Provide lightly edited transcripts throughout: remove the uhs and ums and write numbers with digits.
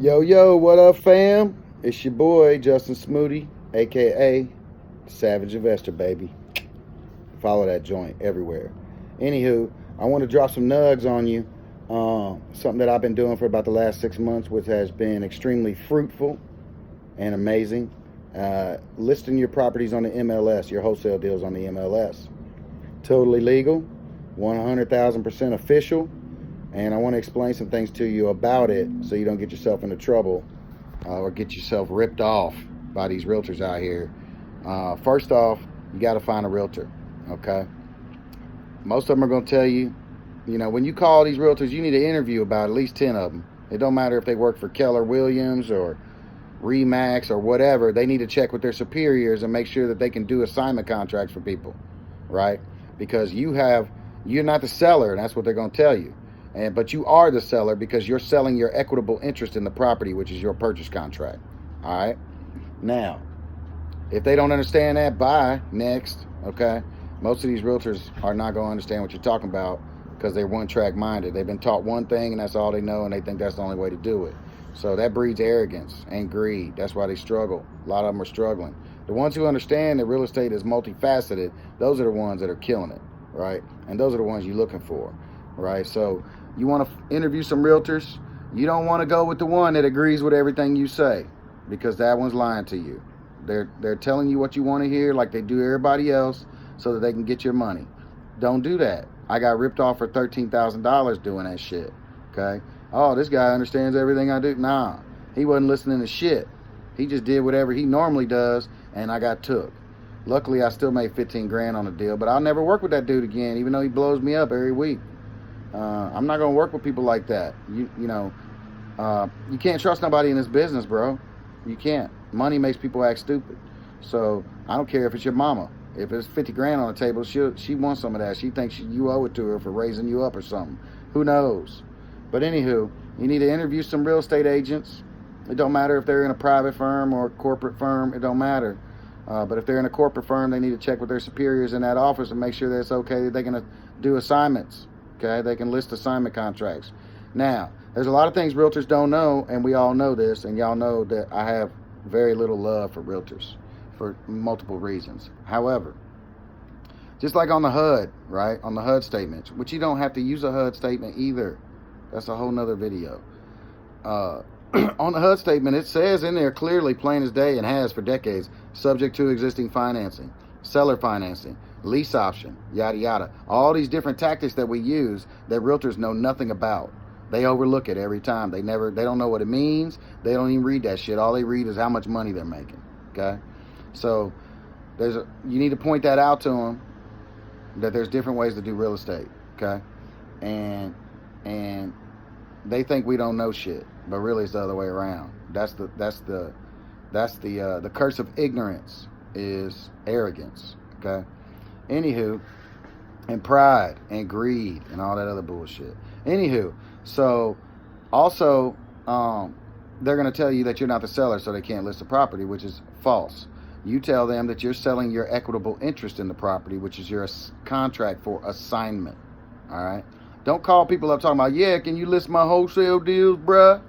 Yo, yo, what up, fam? It's your boy, Justin Smootty, aka Savage Investor, baby. Follow that joint everywhere. Anywho, I want to drop some nugs on you. Something that I've been doing for about the last 6 months, which has been extremely fruitful and amazing. Listing your properties on the MLS, your wholesale deals on the MLS. Totally legal, 100,000% official. And I want to explain some things to you about it so you don't get yourself into trouble or get yourself ripped off by these realtors out here. First off, you got to find a realtor, okay? Most of them are going to tell you, when you call these realtors, you need to interview about at least 10 of them. It don't matter if they work for Keller Williams or Remax or whatever. They need to check with their superiors and make sure that they can do assignment contracts for people, right? Because you're not the seller, and that's what they're going to tell you. But you are the seller because you're selling your equitable interest in the property, which is your purchase contract. All right. Now, if they don't understand that, bye. Next. Okay. Most of these realtors are not going to understand what you're talking about because they're one-track minded. They've been taught one thing and that's all they know, and they think that's the only way to do it. So that breeds arrogance and greed. That's why they struggle. A lot of them are struggling. The ones who understand that real estate is multifaceted, those are the ones that are killing it, right? And those are the ones you're looking for, right? So you want to interview some realtors. You don't want to go with the one that agrees with everything you say, because that one's lying to you. They're telling you what you want to hear like they do everybody else so that they can get your money. Don't do that. I got ripped off for $13,000 doing that shit. Okay? Oh, this guy understands everything I do. Nah, he wasn't listening to shit. He just did whatever he normally does, and I got took. Luckily, I still made 15 grand on the deal, but I'll never work with that dude again, even though he blows me up every week. I'm not going to work with people like that. You can't trust nobody in this business, bro. You can't. Money makes people act stupid. So I don't care if it's your mama. If it's 50 grand on the table, she wants some of that. She thinks you owe it to her for raising you up or something. Who knows? But anywho, you need to interview some real estate agents. It don't matter if they're in a private firm or a corporate firm. It don't matter. But if they're in a corporate firm, they need to check with their superiors in that office and make sure that it's okay that they can do assignments. Okay, they can list assignment contracts. Now, there's a lot of things realtors don't know, and we all know this, and y'all know that I have very little love for realtors for multiple reasons. However, just like on the HUD, right, on the HUD statements, which you don't have to use a HUD statement either. That's a whole nother video. On the HUD statement, it says in there clearly, plain as day, and has for decades, subject to existing financing, seller financing, lease option, yada yada. All these different tactics that we use that realtors know nothing about. They overlook it every time. They don't know what it means. They don't even read that shit. All they read is how much money they're making. Okay? So you need to point that out to them, that there's different ways to do real estate. Okay? And they think we don't know shit, but really it's the other way around. That's the curse of ignorance is arrogance. Okay? Anywho, and pride and greed and all that other bullshit. Anywho, so also they're going to tell you that you're not the seller, so they can't list the property, which is false. You tell them that you're selling your equitable interest in the property, which is your contract for assignment. All right? Don't call people up talking about, yeah, can you list my wholesale deals, bruh?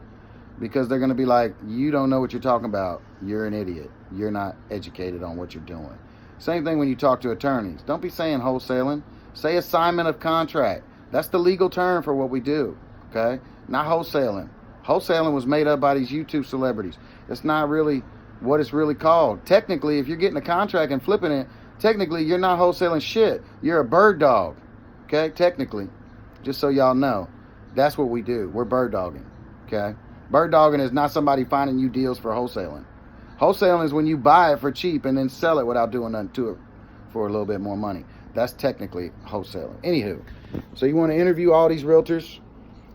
Because they're going to be like, you don't know what you're talking about. You're an idiot. You're not educated on what you're doing. Same thing when you talk to attorneys. Don't be saying wholesaling. Say assignment of contract. That's the legal term for what we do, okay? Not wholesaling. Wholesaling was made up by these YouTube celebrities. It's not really what it's really called. Technically, if you're getting a contract and flipping it, technically you're not wholesaling shit. You're a bird dog, okay? Technically, just so y'all know, that's what we do. We're bird dogging, okay? Bird dogging is not somebody finding you deals for wholesaling. Wholesaling is when you buy it for cheap and then sell it without doing nothing to it for a little bit more money. That's technically wholesaling. Anywho, so you want to interview all these realtors.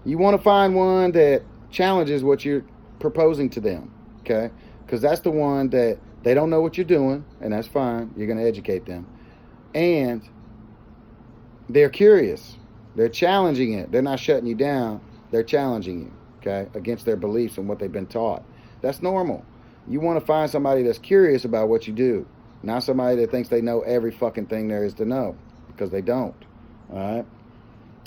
You want to find one that challenges what you're proposing to them, okay? Because that's the one that they don't know what you're doing, and that's fine. You're going to educate them. And they're curious. They're challenging it. They're not shutting you down. They're challenging you, okay, against their beliefs and what they've been taught. That's normal. You want to find somebody that's curious about what you do, not somebody that thinks they know every fucking thing there is to know, because they don't. All right?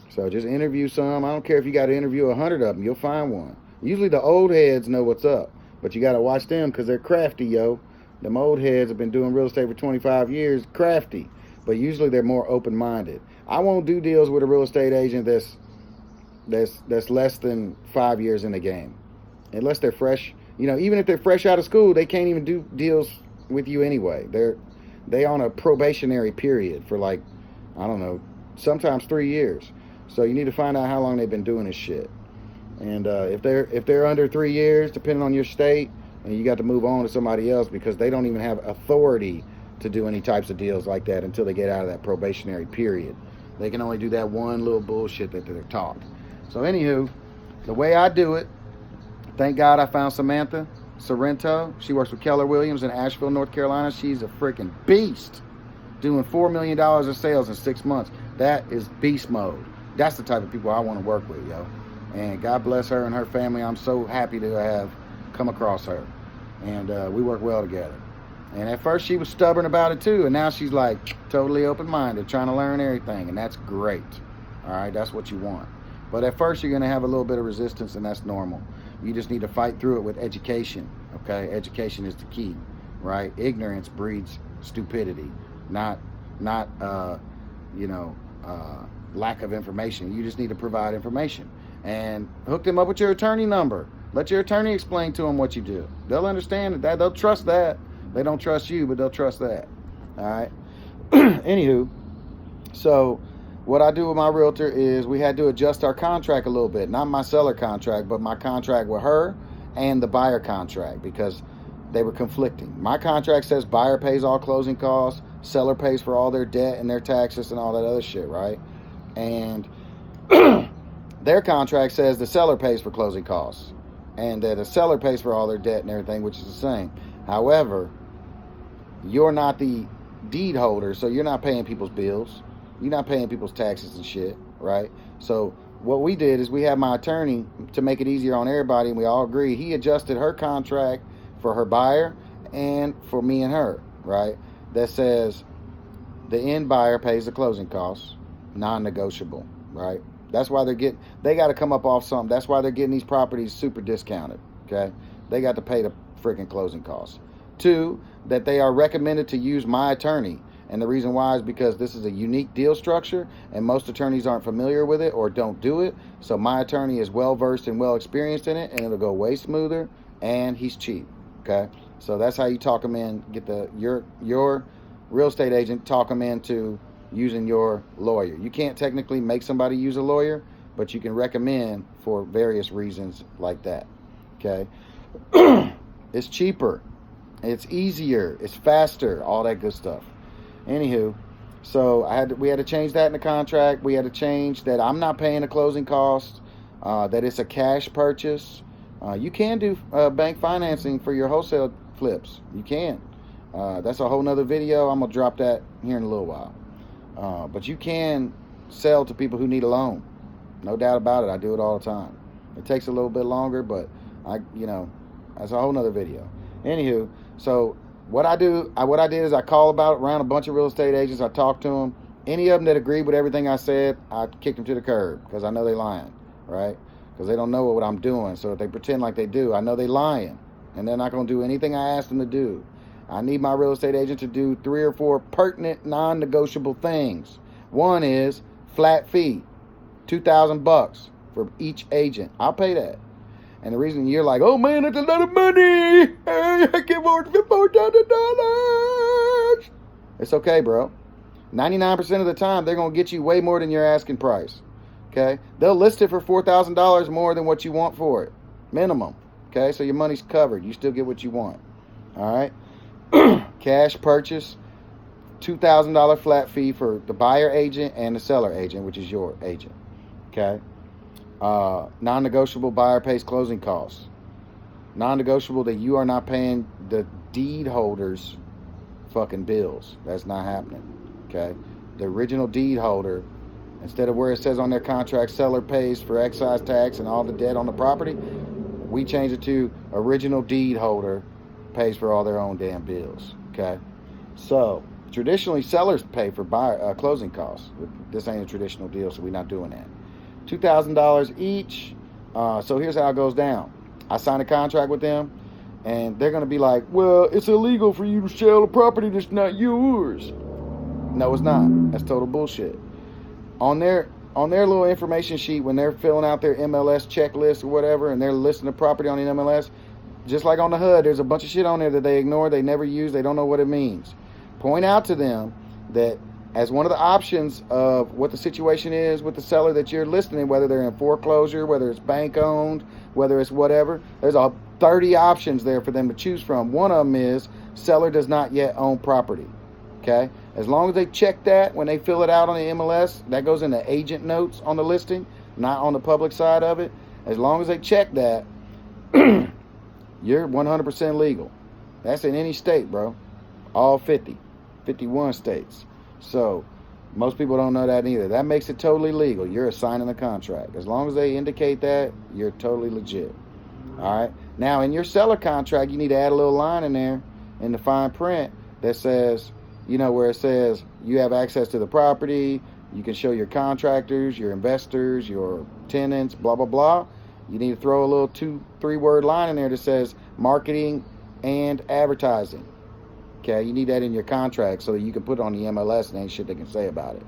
So just interview some. I don't care if you got to interview 100 of them. You'll find one. Usually the old heads know what's up, but you got to watch them because they're crafty, yo. Them old heads have been doing real estate for 25 years, crafty, but usually they're more open-minded. I won't do deals with a real estate agent that's less than 5 years in the game, unless they're fresh. You know, even if they're fresh out of school, they can't even do deals with you anyway. They on a probationary period for like, I don't know, sometimes 3 years. So you need to find out how long they've been doing this shit. And if they're under 3 years, depending on your state, and you got to move on to somebody else because they don't even have authority to do any types of deals like that until they get out of that probationary period. They can only do that one little bullshit that they're taught. So anywho, the way I do it, thank God I found Samantha Sorrento. She works with Keller Williams in Asheville, North Carolina. She's a freaking beast, doing $4 million in sales in 6 months. That is beast mode. That's the type of people I want to work with, yo. And God bless her and her family. I'm so happy to have come across her. And we work well together. And at first she was stubborn about it too. And now she's like totally open-minded, trying to learn everything. And that's great. All right, that's what you want. But at first you're going to have a little bit of resistance, and that's normal. You just need to fight through it with education, okay? Education is the key, right? Ignorance breeds stupidity, not lack of information. You just need to provide information. And hook them up with your attorney number. Let your attorney explain to them what you do. They'll understand that. They'll trust that. They don't trust you, but they'll trust that. All right? Anywho, so what I do with my realtor is we had to adjust our contract a little bit. Not my seller contract, but my contract with her and the buyer contract, because they were conflicting. My contract says buyer pays all closing costs, seller pays for all their debt and their taxes and all that other shit, right? And their contract says the seller pays for closing costs and that the seller pays for all their debt and everything, which is the same. However, you're not the deed holder, so you're not paying people's bills. You're not paying people's taxes and shit, right? So what we did is we had my attorney, to make it easier on everybody, and we all agree, he adjusted her contract for her buyer and for me and her, right? That says the end buyer pays the closing costs, non-negotiable, right? That's why they got to come up off something. That's why they're getting these properties super discounted, okay? They got to pay the freaking closing costs. 2, that they are recommended to use my attorney. And the reason why is because this is a unique deal structure and most attorneys aren't familiar with it or don't do it. So my attorney is well versed and well experienced in it, and it'll go way smoother, and he's cheap, okay? So that's how you talk them in, get your real estate agent, talk them into using your lawyer. You can't technically make somebody use a lawyer, but you can recommend for various reasons like that, okay? It's cheaper, it's easier, it's faster, all that good stuff. Anywho, so we had to change that in the contract. We had to change that I'm not paying the closing costs, that it's a cash purchase. You can do bank financing for your wholesale flips. You can. That's a whole nother video. I'm going to drop that here in a little while. But you can sell to people who need a loan. No doubt about it. I do it all the time. It takes a little bit longer, but that's a whole nother video. Anywho, so what I did is I called around a bunch of real estate agents. I talked to them. Any of them that agreed with everything I said, I kicked them to the curb because I know they lying, right? Because they don't know what I'm doing. So if they pretend like they do, I know they lying, and they're not going to do anything I asked them to do. I need my real estate agent to do 3 or 4 pertinent, non-negotiable things. One is flat fee, $2,000 for each agent. I'll pay that. And the reason you're like, oh man, that's a lot of money. I can't afford $4,000. It's okay, bro. 99% of the time, they're going to get you way more than your asking price. Okay? They'll list it for $4,000 more than what you want for it. Minimum. Okay? So your money's covered. You still get what you want. All right? Cash purchase, $2,000 flat fee for the buyer agent and the seller agent, which is your agent. Okay? Non-negotiable, buyer pays closing costs. Non-negotiable that you are not paying the deed holders fucking bills. That's not happening. Okay? The original deed holder, instead of where it says on their contract, seller pays for excise tax and all the debt on the property, we change it to original deed holder pays for all their own damn bills. Okay? So, traditionally, sellers pay for closing costs. This ain't a traditional deal, so we're not doing that. $2,000 each. So here's how it goes down. I sign a contract with them, and they're going to be like, well, it's illegal for you to sell a property that's not yours. No, it's not. That's total bullshit. On their little information sheet, when they're filling out their MLS checklist or whatever, and they're listing the property on the MLS, just like on the HUD, there's a bunch of shit on there that they ignore, they never use, they don't know what it means. Point out to them that as one of the options of what the situation is with the seller that you're listing, whether they're in foreclosure, whether it's bank owned, whether it's whatever, there's 30 options there for them to choose from. One of them is seller does not yet own property. Okay? As long as they check that when they fill it out on the MLS, that goes in the agent notes on the listing, not on the public side of it. As long as they check that, you're 100% legal. That's in any state, bro. All 51 states. So most people don't know that either. That makes it totally legal. You're signing a contract. As long as they indicate that, you're totally legit. All right. Now, in your seller contract, you need to add a little line in there in the fine print that says, where it says you have access to the property, you can show your contractors, your investors, your tenants, blah, blah, blah. You need to throw a little 2-3 word line in there that says marketing and advertising. Okay, you need that in your contract so that you can put it on the MLS and ain't shit they can say about it.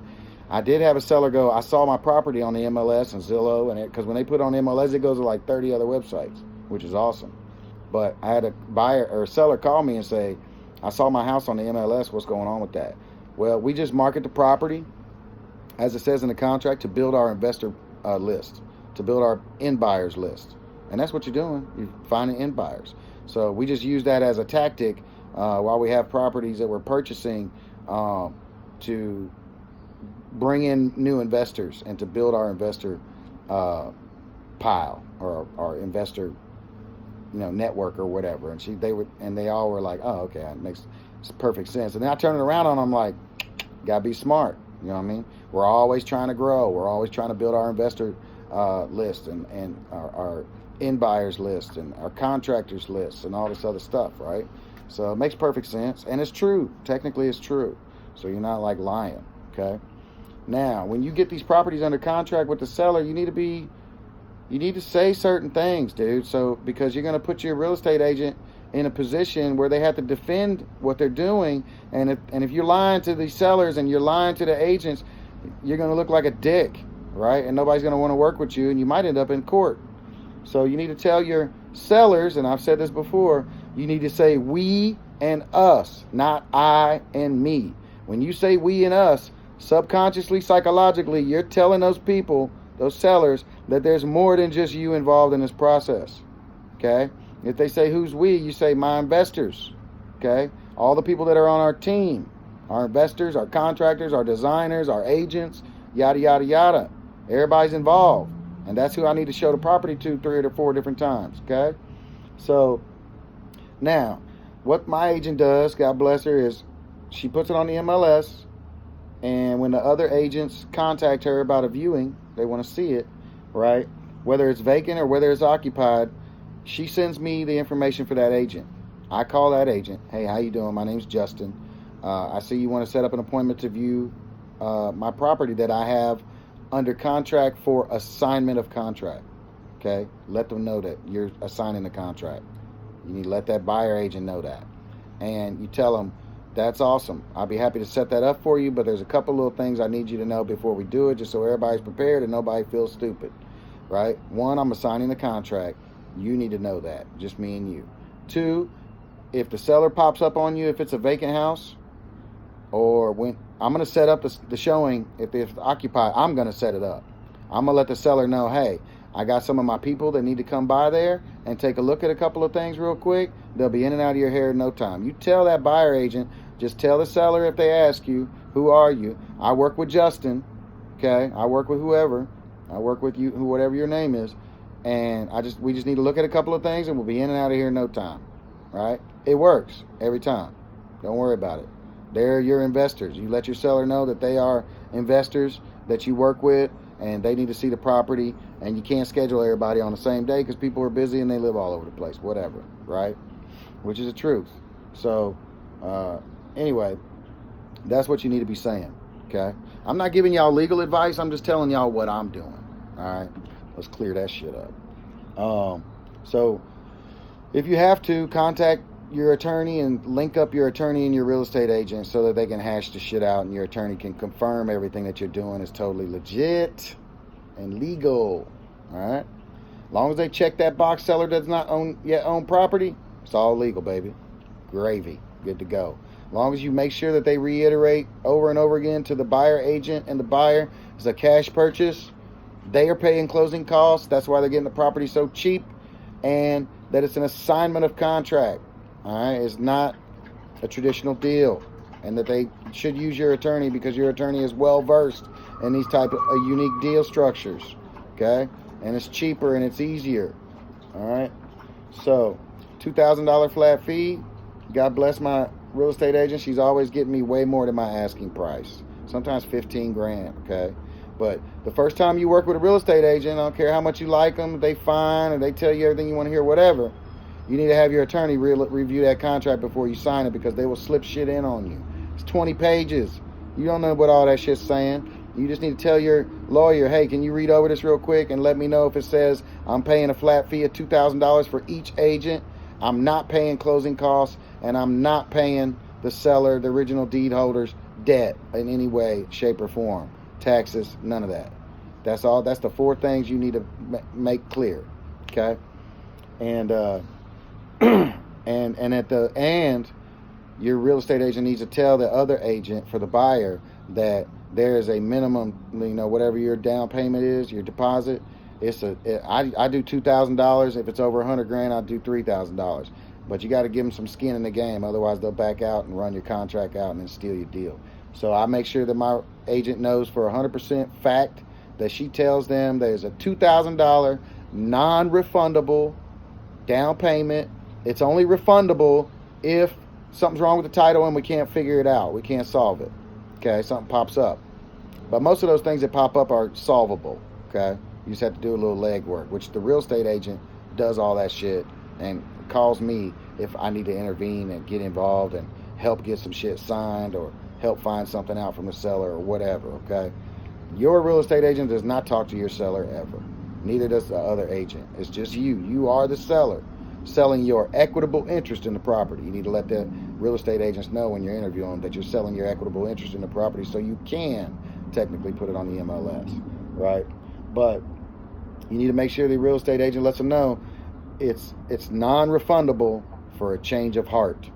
I did have a seller go, I saw my property on the MLS and Zillow, and because when they put it on MLS, it goes to like 30 other websites, which is awesome. But I had a buyer or a seller call me and say, I saw my house on the MLS, what's going on with that? Well, we just market the property, as it says in the contract, to build our investor list, to build our end buyers list. And that's what you're doing, you're finding end buyers. So we just use that as a tactic while we have properties that we're purchasing to bring in new investors and to build our investor pile or our investor network or whatever. And they all were like, oh, okay, that makes perfect sense. And then I turn it around on them like, gotta be smart. You know what I mean? We're always trying to grow. We're always trying to build our investor list and our end buyers list and our contractors list and all this other stuff, right? So it makes perfect sense, and it's true. Technically, it's true. So you're not like lying, okay? Now, when you get these properties under contract with the seller, you need to say certain things, dude. So because you're going to put your real estate agent in a position where they have to defend what they're doing, and if you're lying to these sellers and you're lying to the agents, you're going to look like a dick, right? And nobody's going to want to work with you, and you might end up in court. So you need to tell your sellers, and I've said this before, you need to say we and us, not I and me. When you say we and us, subconsciously, psychologically, you're telling those people, those sellers, that there's more than just you involved in this process. Okay? If they say who's we, you say my investors. Okay? All the people that are on our team, our investors, our contractors, our designers, our agents, yada, yada, yada. Everybody's involved. And that's who I need to show the property to 3 or 4 different times. Okay? So, now, what my agent does, God bless her, is she puts it on the MLS, and when the other agents contact her about a viewing, they want to see it, right? Whether it's vacant or whether it's occupied, she sends me the information for that agent. I call that agent. Hey, how you doing? My name's Justin. I see you want to set up an appointment to view my property that I have under contract for assignment of contract. Okay? Let them know that you're assigning the contract. You need to let that buyer agent know that. And you tell them, that's awesome. I'll be happy to set that up for you, but there's a couple little things I need you to know before we do it, just so everybody's prepared and nobody feels stupid, right? 1, I'm assigning the contract. You need to know that, just me and you. 2, if the seller pops up on you, if it's a vacant house, or when I'm going to set up the showing, if it's occupied, I'm going to set it up. I'm going to let the seller know, hey, I got some of my people that need to come by there and take a look at a couple of things real quick. They'll be in and out of your hair in no time. You tell that buyer agent, just tell the seller if they ask you, who are you? I work with Justin, okay? I work with whoever. I work with you, whatever your name is. And we just need to look at a couple of things and we'll be in and out of here in no time, right? It works every time. Don't worry about it. They're your investors. You let your seller know that they are investors that you work with, and they need to see the property, and you can't schedule everybody on the same day because people are busy and they live all over the place, whatever, right? Which is the truth. So, anyway, that's what you need to be saying, okay? I'm not giving y'all legal advice. I'm just telling y'all what I'm doing, all right? Let's clear that shit up. So if you have to, contact your attorney and link up your attorney and your real estate agent so that they can hash the shit out and your attorney can confirm everything that you're doing is totally legit and legal. All right? As long as they check that box, seller does not own property, it's all legal, baby. Gravy. Good to go. As long as you make sure that they reiterate over and over again to the buyer agent and the buyer it's a cash purchase, they are paying closing costs. That's why they're getting the property so cheap, and that it's an assignment of contract. All right, it's not a traditional deal, and that they should use your attorney because your attorney is well versed in these type of unique deal structures. Okay, and it's cheaper and it's easier. All right, so $2,000 flat fee. God bless my real estate agent. She's always getting me way more than my asking price. Sometimes 15 grand. Okay. But the first time you work with a real estate agent, I don't care how much you like them, they fine, or they tell you everything you want to hear, whatever, you need to have your attorney review that contract before you sign it because they will slip shit in on you. It's 20 pages. You don't know what all that shit's saying. You just need to tell your lawyer, hey, can you read over this real quick and let me know if it says I'm paying a flat fee of $2,000 for each agent, I'm not paying closing costs, and I'm not paying the seller, the original deed holder's debt in any way, shape, or form. Taxes, none of that. That's all. That's the 4 things you need to make clear. Okay, and and at the end, your real estate agent needs to tell the other agent for the buyer that there is a minimum, whatever your down payment is, your deposit. I do $2,000. If it's over 100 grand, I do $3,000. But you got to give them some skin in the game, otherwise they'll back out and run your contract out and then steal your deal. So I make sure that my agent knows for 100% fact that she tells them there's a $2,000 non-refundable down payment. It's only refundable if something's wrong with the title and we can't figure it out. We can't solve it. Okay, something pops up. But most of those things that pop up are solvable. Okay, you just have to do a little legwork, which the real estate agent does all that shit and calls me if I need to intervene and get involved and help get some shit signed or help find something out from the seller or whatever. Okay, your real estate agent does not talk to your seller ever. Neither does the other agent. It's just you. You are the seller selling your equitable interest in the property. You need to let the real estate agents know when you're interviewing them that you're selling your equitable interest in the property so you can technically put it on the MLS, right? But you need to make sure the real estate agent lets them know it's non-refundable for a change of heart.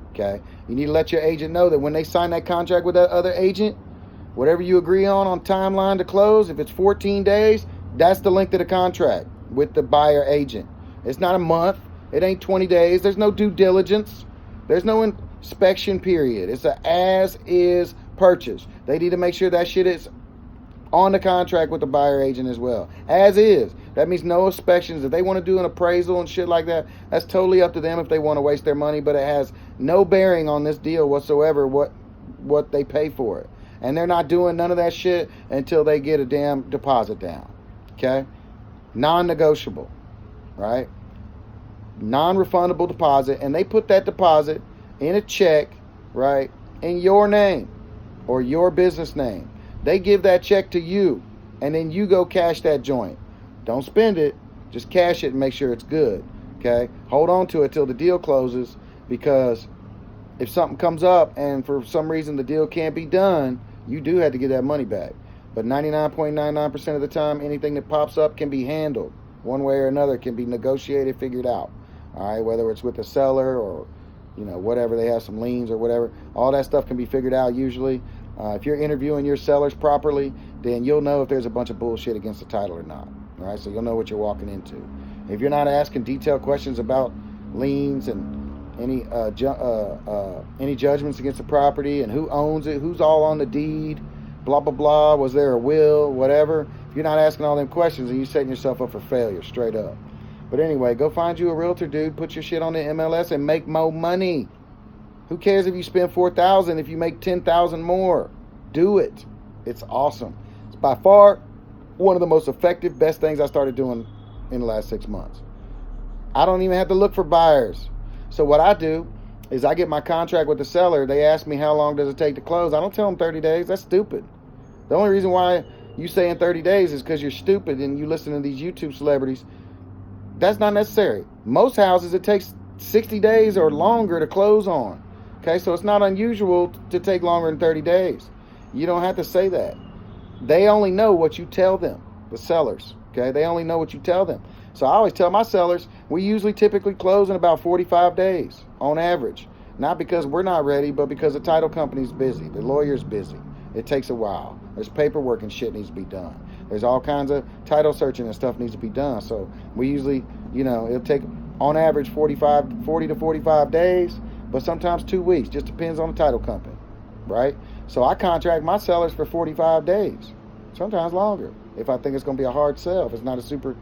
Okay, you need to let your agent know that when they sign that contract with that other agent, whatever you agree on timeline to close, if it's 14 days, that's the length of the contract with the buyer agent. It's not a month. It ain't 20 days. There's no due diligence. There's no inspection period. It's a as-is purchase. They need to make sure that shit is on the contract with the buyer agent as well. As is. That means no inspections. If they want to do an appraisal and shit like that, that's totally up to them if they want to waste their money, but it has no bearing on this deal whatsoever what they pay for it. And they're not doing none of that shit until they get a damn deposit down. Okay? Non-negotiable. Right? Non-refundable deposit, and they put that deposit in a check, right, in your name or your business name. They give that check to you, and then you go cash that joint. Don't spend it, just cash it and make sure it's good. Okay, hold on to it till the deal closes, because if something comes up and for some reason the deal can't be done, you do have to get that money back. But 99.99% of the time, anything that pops up can be handled one way or another, can be negotiated, figured out. All right, whether it's with the seller or, whatever, they have some liens or whatever, all that stuff can be figured out usually. If you're interviewing your sellers properly, then you'll know if there's a bunch of bullshit against the title or not. All right, so you'll know what you're walking into. If you're not asking detailed questions about liens and any judgments against the property and who owns it, who's all on the deed, blah, blah, blah, was there a will, whatever. If you're not asking all them questions, then you're setting yourself up for failure, straight up. But anyway, go find you a realtor, dude. Put your shit on the MLS and make more money. Who cares if you spend $4,000 if you make $10,000 more? Do it. It's awesome. It's by far one of the most effective, best things I started doing in the last 6 months. I don't even have to look for buyers. So what I do is I get my contract with the seller. They ask me how long does it take to close. I don't tell them 30 days. That's stupid. The only reason why you say in 30 days is because you're stupid and you listen to these YouTube celebrities That's not necessary. Most houses, it takes 60 days or longer to close on. Okay, so it's not unusual to take longer than 30 days. You don't have to say that. They only know what you tell them, the sellers. Okay, they only know what you tell them. So I always tell my sellers, we usually typically close in about 45 days on average. Not because we're not ready, but because the title company's busy, the lawyer's busy. It takes a while. There's paperwork and shit needs to be done. There's all kinds of title searching and stuff needs to be done. So we usually, it'll take on average 40 to 45 days, but sometimes 2 weeks. Just depends on the title company, right? So I contract my sellers for 45 days, sometimes longer. If I think it's going to be a hard sell, if it's not a super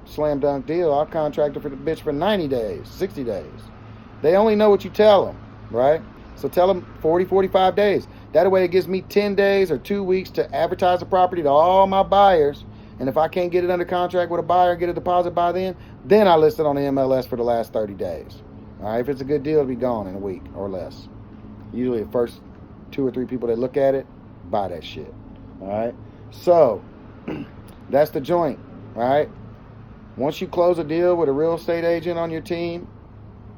slam dunk deal, I'll contract it for the bitch for 90 days, 60 days. They only know what you tell them, right? So tell them 40, 45 days. That way it gives me 10 days or 2 weeks to advertise the property to all my buyers. And if I can't get it under contract with a buyer and get a deposit by then I list it on the MLS for the last 30 days. All right, if it's a good deal, it'll be gone in a week or less. Usually the first 2 or 3 people that look at it, buy that shit. All right, so that's the joint. All right, once you close a deal with a real estate agent on your team,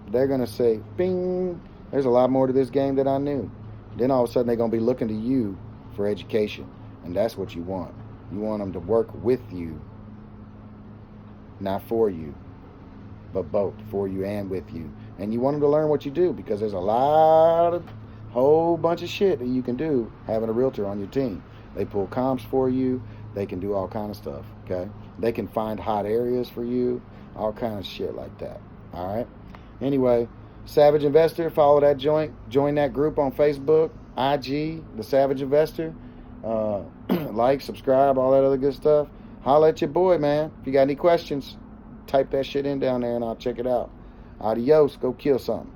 they're going to say, bing, there's a lot more to this game than I knew. Then all of a sudden they're going to be looking to you for education. And that's what you want. You want them to work with you, not for you, but both, for you and with you. And you want them to learn what you do, because there's a whole bunch of shit that you can do having a realtor on your team. They pull comps for you. They can do all kind of stuff, okay? They can find hot areas for you, all kind of shit like that, all right? Anyway, Savage Investor, follow that joint. Join that group on Facebook, IG, The Savage Investor. Like, subscribe, all that other good stuff. Holla at your boy, man. If you got any questions, type that shit in down there and I'll check it out. Adios. Go kill something.